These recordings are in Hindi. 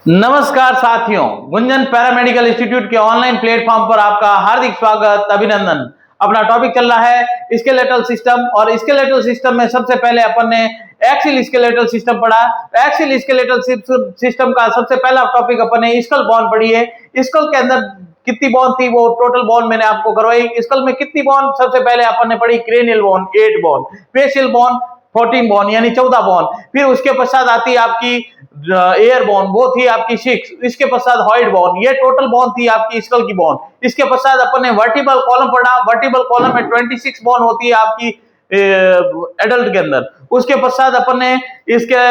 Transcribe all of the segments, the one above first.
नमस्कार साथियों, गुंजन पैरामेडिकल इंस्टीट्यूट के ऑनलाइन प्लेटफॉर्म पर आपका हार्दिक स्वागत, अभिनंदन। अपना टॉपिक चल रहा है स्केलेटल सिस्टम और स्केलेटल सिस्टम में सबसे पहले अपन ने एक्सियल स्केलेटल सिस्टम पढ़ा। एक्सियल स्केलेटल सिस्टम का सबसे पहला टॉपिक अपन ने स्कल बोन पढ़ी है। स्कल के अंदर कितनी बोन थी वो टोटल बोन मैंने आपको करवाई। स्कल में कितनी बोन सबसे पहले अपन ने पढ़ी, cranial bone 8 bone, facial bone 14 bone यानी 14 बोन। फिर उसके पश्चात आती है आपकी एयर बोन, वो थी आपकी 6। इसके पश्चात हॉइड बोन, ये टोटल बोन थी आपकी स्कल की बोन। इसके पश्चात अपन ने वर्टिबल कॉलम पढ़ा। वर्टिबल कॉलम में 26 बोन होती है आपकी एडल्ट के अंदर। उसके पश्चात अपन ने इसके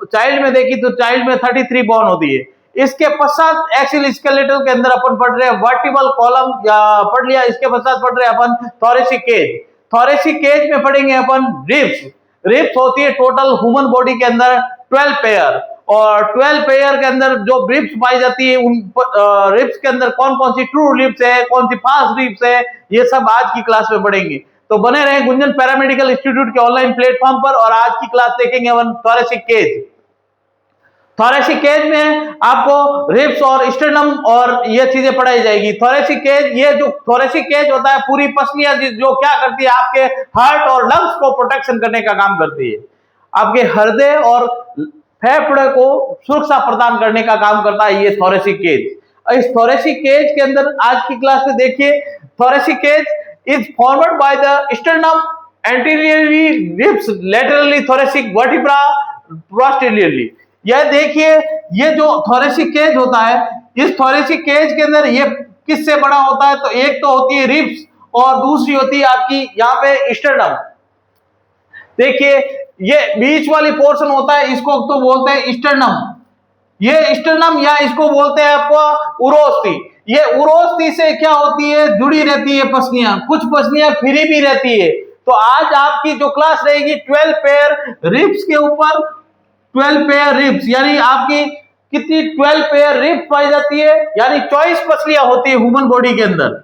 चाइल्ड में देखी तो चाइल्ड में 33 बोन होती है। इसके पश्चात एक्सियल स्केलेटल के अंदर अपन पढ़ रहे हैं वर्टिबल कॉलम या पढ़ लिया। इसके पश्चात पढ़ रहे हैं अपन थोरेसिक केज। थोरेसिक केज में पढ़ेंगे अपन रिब्स। रिब्स होती है टोटल ह्यूमन बॉडी के अंदर 12 पेयर, और 12 पेयर के अंदर जो रिब्स पाई जाती है उन रिब्स के अंदर कौन कौन सी ट्रू रिब्स है, कौन सी फास्ट रिब्स है, ये सब आज की क्लास में पढ़ेंगे। तो बने रहे गुंजन पैरामेडिकल इंस्टीट्यूट के ऑनलाइन प्लेटफॉर्म पर और आज की क्लास देखेंगे अपन थोरेसिक केज। थोरेसिक केज में आपको रिब्स और स्टर्नम और ये चीजें पढ़ाई जाएगी। थोरेसिक केज, ये जो थोरेसिक केज होता है पूरी पसलियां जो क्या करती है आपके हार्ट और लंग्स को प्रोटेक्शन करने का काम करती है। आपके हृदय और फेफड़े को सुरक्षा प्रदान करने का काम करता है ये थोरेसिक केज। इस थोरेसिक केज के अंदर आज की क्लास में देखिए, thoracic cage is formed by the sternum anteriorly, ribs laterally, thoracic vertebra posteriorly. यह देखिए, ये जो थोरेसिक केज होता है, इस थोरेसिक केज के अंदर ये किससे बड़ा होता है? तो एक तो होती है रिब्स और दूसरी होती है आपकी यहाँ पे स्टर्नम। देखिए, ये बीच वाली पोर्शन होता है, इसको तो बोलते हैं स्टर्नम। ये स्टर्नम या इसको बोलते हैं आपको उरोस्थी। ये उरोस्थी से क्या होती है, जुड़ी रहती है पसलियां, कुछ पसलियां फ्री भी रहती है। तो आज आपकी जो क्लास रहेगी 12 पेयर रिब्स के ऊपर, 12 पेयर रिब्स यानी आपकी कितनी 12 पेयर रिब्स पाई जाती है, यानी 24 पसलियां होती है ह्यूमन बॉडी के अंदर।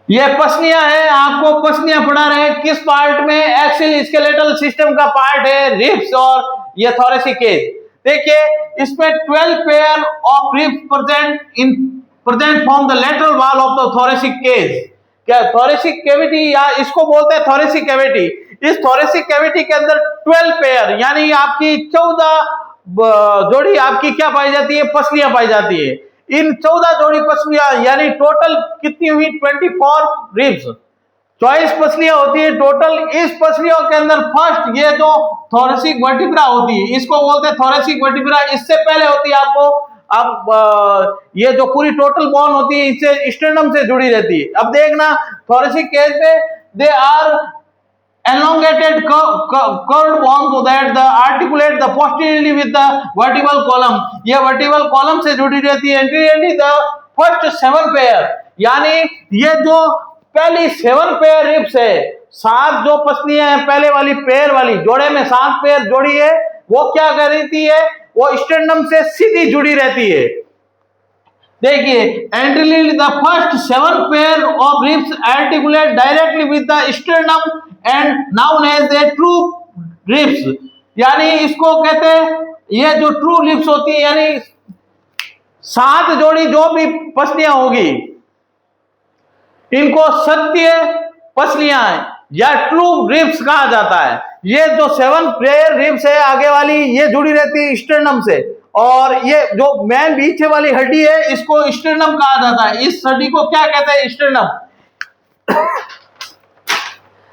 ये पसलियां हैं, आपको पसलियां पढ़ा रहे हैं किस पार्ट में? एक्सियल स्केलेटल सिस्टम का पार्ट है रिब्स और ये थोरेसिक केज। देखिए, इसमें 12 pair of ribs present from the lateral wall of the thoracic cage. क्या थोरेसिक कैविटी या इसको बोलते हैं थोरेसिक कैविटी। इस थोरेसिक कैविटी के अंदर 12 पेयर यानी आपकी 14 जोड़ी आपकी क्या पाई जाती है? पसलियां पाई जाती है। इन 14 जोड़ी पसलियां यानी टोटल कितनी हुई? 24 रिब्स, 24 पसलियां होती है टोटल। इस पसलियों के अंदर फर्स्ट ये जो थोरेसिक वर्टिब्रा होती है, इसको बोलते हैं थोरेसिक वर्टिब्रा। इससे पहले होती है आपको ये जो पूरी टोटल बोन होती है इससे स्टर्नम से जुड़ी रहती है। अब देखना, थोरेसिक केज में they are elongated curved bone so that the articulate the posteriorly with the vertebral column। ये vertebral column से जुड़ी रहती है। anteriorly the first 7 pair यानी ये जो पहली 7 पेयर रिब्स है, 7 जो पसलियां हैं पहले वाली पेयर वाली जोड़े में 7 पेयर जोड़ी है, वो क्या कर रहती है? वो स्टर्नम से सीधी जुड़ी रहती है। देखिए, anteriorly the first 7 pair of ribs articulate directly with the sternum and known as the true ribs। यानी इसको कहते हैं, ये जो ट्रू रिब्स होती है यानी 7 जोड़ी जो भी पसलियां होगी इनको सत्य पसलियां या ट्रू रिब्स कहा जाता है। ये जो 7 पेयर रिब्स है आगे वाली, ये जुड़ी रहती है स्टर्नम से, और ये जो मेन पीछे वाली हड्डी है इसको स्टर्नम कहा जाता है। इस हड्डी को क्या कहते हैं? स्टर्नम।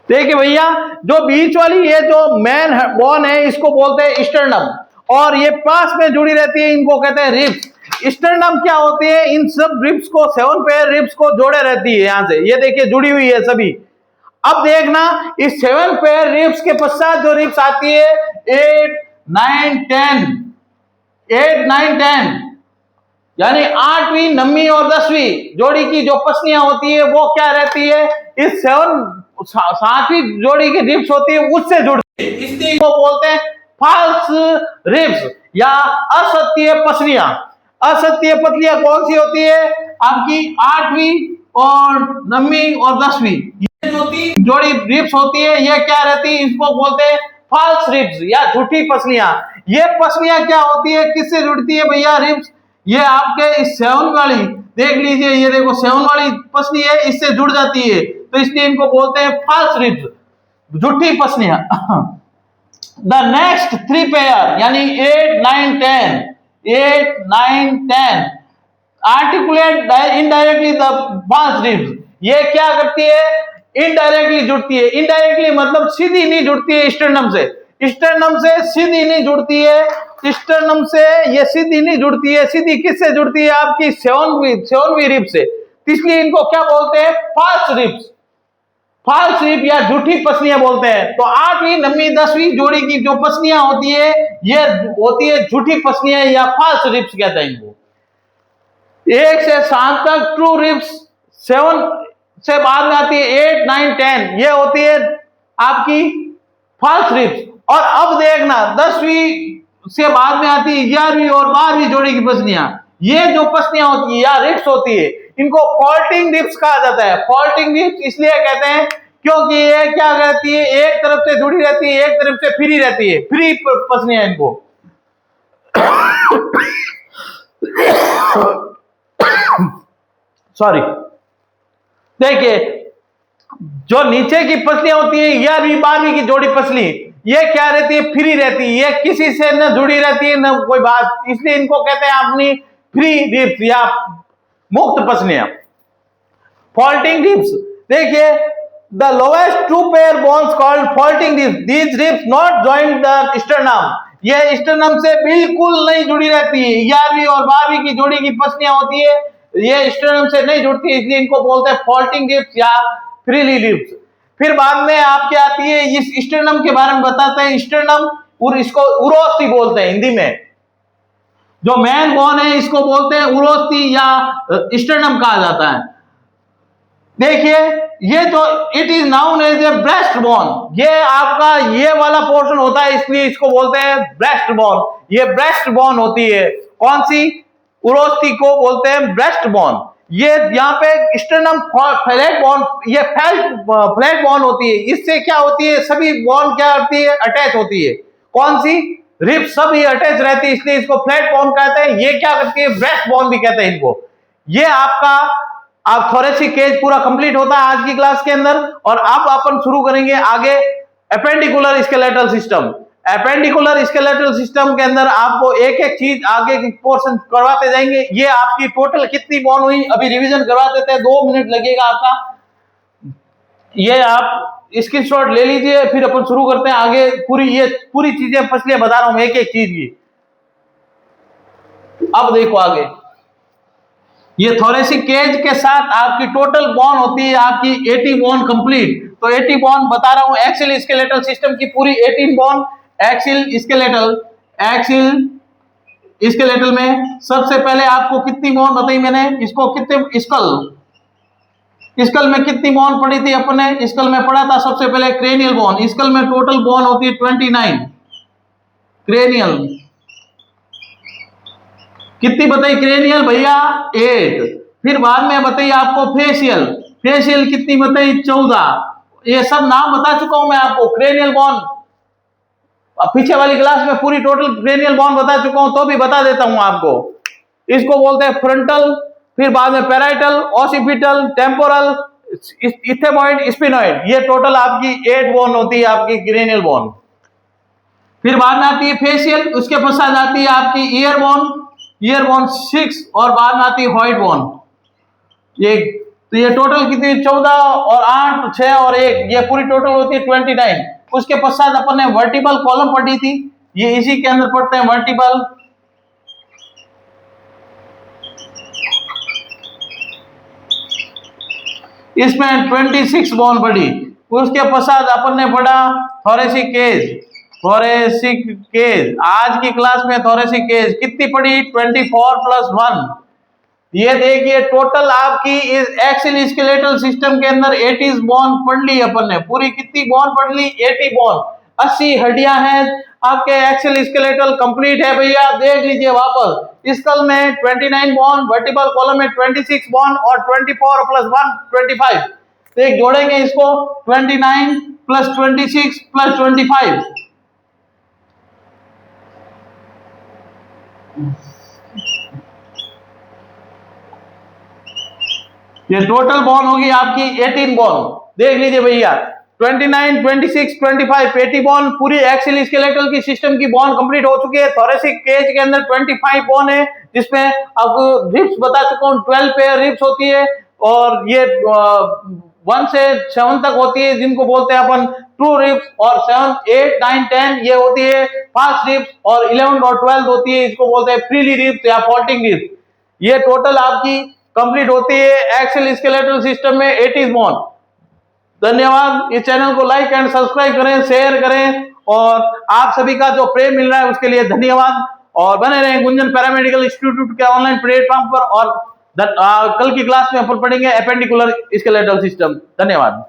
देखिए भैया, जो बीच वाली ये जो मेन बोन है इसको बोलते हैं स्टर्नम, और ये पास में जुड़ी रहती है इनको कहते हैं रिब्स। स्टर्नम क्या होती है? इन सब रिब्स को 7 पेयर रिब्स को जोड़े रहती है यहां से, ये देखिए जुड़ी हुई है सभी। अब देखना, इस 7 पेयर रिब्स के पश्चात जो रिब्स आती है 8, 9, 10, 8, 9, 10 यानी 8वीं, 9वीं और 10वीं जोड़ी की जो पसलियां होती है वो क्या रहती है? इस 7वीं जोड़ी की रिब्स होती है उससे जुड़ती है, इसलिए वो बोलते हैं फॉल्स रिब्स या असत्य पसलियां। असत्य पसलियां कौन सी होती है? आपकी 8वीं और 9वीं और 10वीं, ये जो 3 जोड़ी रिब्स होती है ये क्या रहती है? इसको बोलते हैं फॉल्स रिब्स या झूठी पसलियां। ये पसलियां क्या होती है, किससे जुड़ती है भैया? रिब्स। ये आपके इस 7 वाली देख लीजिए, ये देखो 7 वाली पसली है, इससे जुड़ जाती है, तो इसलिए इनको बोलते हैं फॉल्स रिब्स, झूठी पसलियां। द नेक्स्ट 3 पेयर यानी 8, 9, 10, 8, 9, 10 articulate indirectly the false ribs. ये क्या करती है? इनडायरेक्टली जुड़ती है। इनडायरेक्टली मतलब सीधी नहीं जुड़ती है स्टर्नम से, स्टर्नम से सीधी नहीं जुड़ती है, स्टर्नम से ये सीधी नहीं जुड़ती है। सीधी किससे जुड़ती है? आपकी 7वीं रिब से, इसलिए इनको क्या बोलते हैं? फॉल्स रिब्स, फॉल्स रिब या झूठी पसलियां बोलते हैं। तो 8वीं, 9वीं, 10वीं जोड़ी की जो पसलियां होती है ये होती है झूठी पसलियां या फॉल्स रिब्स कहते हैं इनको। 1 से 7 तक ट्रू रिब्स, 7 से बाद में आती है 8, 9, 10, ये होती है आपकी फॉल्स रिब्स। और अब देखना 10वीं से बाद में आती है 11वीं और 12वीं जोड़ी की पसलियां। ये जो पसलियां होती है या रिब्स होती है, इनको फॉल्टिंग रिब्स कहा जाता है। फॉल्टिंग रिब्स इसलिए कहते हैं क्योंकि ये क्या कहती है, एक तरफ से जुड़ी रहती है, एक तरफ से फ्री रहती है, फ्री पसलियां इनको। सॉरी, देखिए जो नीचे की पसलियां होती है 11वीं 12वीं की जोड़ी पसली, ये क्या रहती है? फ्री रहती है, ये किसी से न जुड़ी रहती है न कोई बात, इसलिए इनको कहते हैं अपनी फ्री रिब्स या मुक्त पसलियां, फॉल्टिंग रिब्स। देखिए the lowest 2 pair bones called faulting ribs, these ribs not joint the sternum, ये स्टर्नम से बिल्कुल नहीं जुड़ी रहती है। 11वीं और 12वीं की जोड़ी की पसलियां होती है, ये स्टर्नम से नहीं जुड़ती है, इसलिए इनको बोलते हैं फॉल्टिंग रिब्स या फ्रीली रिब्स। फिर बाद में आपके आती है, इस स्टर्नम के बारे में बताते हैं। स्टर्नम और इसको उरोस्थी बोलते हैं हिंदी में, जो मेन बोन है इसको बोलते हैं उरोस्थी या स्टर्नम कहा जाता है। देखिए ये जो it is known as a breast bone, ये आपका ये वाला पोर्शन होता है, इसलिए इसको बोलते हैं ब्रेस्ट बोन। ये ब्रेस्ट बोन होती है, कौन सी? उरोस्थी को बोलते हैं ब्रेस्ट बोन। ये यहाँ पे स्टर्नम फ्लैट बोन, ये फ्लैट बोन होती है, इससे क्या होती है? सभी बोन क्या होती है? अटैच होती है। कौन सी? रिब सभी अटैच रहती है, इसलिए इसको फ्लैट बोन कहते हैं। ये क्या करती है? ब्रेस्ट बोन भी कहते हैं इनको। ये आपका अब थोरेसिक केज पूरा कंप्लीट होता है आज की क्लास के अंदर, और अब अपन शुरू करेंगे आगे appendicular skeletal system. Appendicular skeletal system के अंदर आपको एक एक चीज आगे की पोर्शन करवाते जाएंगे। ये आपकी टोटल कितनी बोन हुई अभी रिवीजन करवा देते हैं, 2 मिनट लगेगा आपका। ये आप स्क्रीनशॉट ले लीजिए, फिर अपन शुरू करते हैं आगे। ये पूरी चीजें पसलियां बता रहा हूं एक एक चीज की। अब देखो आगे, ये थोरेसिक केज के साथ आपकी टोटल बोन होती है आपकी 80 बोन कंप्लीट। तो 80 बोन बता रहा हूं, एक्सियल स्केलेटल सिस्टम की पूरी 18 बोन। एक्सियल स्केलेटल में सबसे पहले आपको कितनी बोन बताई मैंने? इसको कितने स्कल में कितनी बोन पड़ी थी अपन ने? स्कल में पढ़ा था सबसे पहले क्रेनियल बोन। स्कल में टोटल बोन होती है 29। क्रेनियल कितनी बताई? क्रेनियल भैया 8। फिर बाद में बताइए आपको फेशियल, फेशियल कितनी बताई? 14। ये सब नाम बता चुका हूं मैं आपको। क्रेनियल बोन पीछे वाली क्लास में पूरी टोटल क्रेनियल बोन बता चुका हूं, तो भी बता देता हूं आपको। इसको बोलते हैं फ्रंटल, फिर बाद में पैराइटल, ओसिपिटल, टेम्पोरल, इथेमॉइड, स्पिनॉइड। ये टोटल आपकी 8 बोन होती है आपकी क्रेनियल बोन। फिर बाद में आती है फेशियल, उसके पश्चात आती है आपकी ईयर बोन 6, और बाद में आती है व्हाइट बोन। तो ये टोटल कितनी? 14 और 8, 6 और 1, ये पूरी टोटल होती है 29। उसके पश्चात अपन ने वर्टिबल कॉलम पढ़ी थी, ये इसी के अंदर पढ़ते हैं वर्टिबल। इसमें 26 बोन पढ़ी। उसके पश्चात अपन ने पढ़ा थोरेसिक केज। आज की क्लास में थोरेसिक केज कितनी पढ़ी? 24 + 1। ये देखिए टोटल आपकी इस एक्सियल स्केलेटल सिस्टम के अंदर 80 बोन पढ़ ली अपन ने। पूरी कितनी बोन पढ़ ली? 80 बोन। 80 हड्डियां हैं आपके। एक्सियल स्केलेटल कंप्लीट है भैया, देख लीजिए वापस। स्कल में 29 बोन, वर्टिबल कॉलम में 26 बोन, और 24 + 1 25। तो एक जोड़ेंगे इसको, 29 + 26 + 25, ये टोटल बोन होगी आपकी 18 बोन। देख लीजिए भैया, 29, 26, 25 पेटी बोन, पूरी एक्सियल स्केलेटल की सिस्टम की बोन कंप्लीट हो चुकी है। थोरेसिक केज के अंदर 25 बोन है, जिसमें आपको रिप्स बता चुका हूँ, 12 पेयर रिप्स होती है, और ये 1 से 7 तक होती है, जिनको बोलते हैं अपन ट्रू रिप्स, और 7, 8, 9, 10 ये होती है फास्ट रिप्स, और 11 और 12 होती है, इसको बोलते हैं फ्रीली रिप्स या फॉल्टिंग रिप्स। ये टोटल आपकी कंप्लीट होती है एक्सेल स्केलेटल सिस्टम में 80 बोन। धन्यवाद। इस चैनल को लाइक एंड सब्सक्राइब करें, शेयर करें, और आप सभी का जो प्रेम मिल रहा है उसके लिए धन्यवाद। और बने रहें गुंजन पैरामेडिकल इंस्टीट्यूट के ऑनलाइन प्लेटफॉर्म पर, और कल की क्लास में अपन पढ़ेंगे एपेंडिकुलर स्केलेटल सिस्टम। धन्यवाद।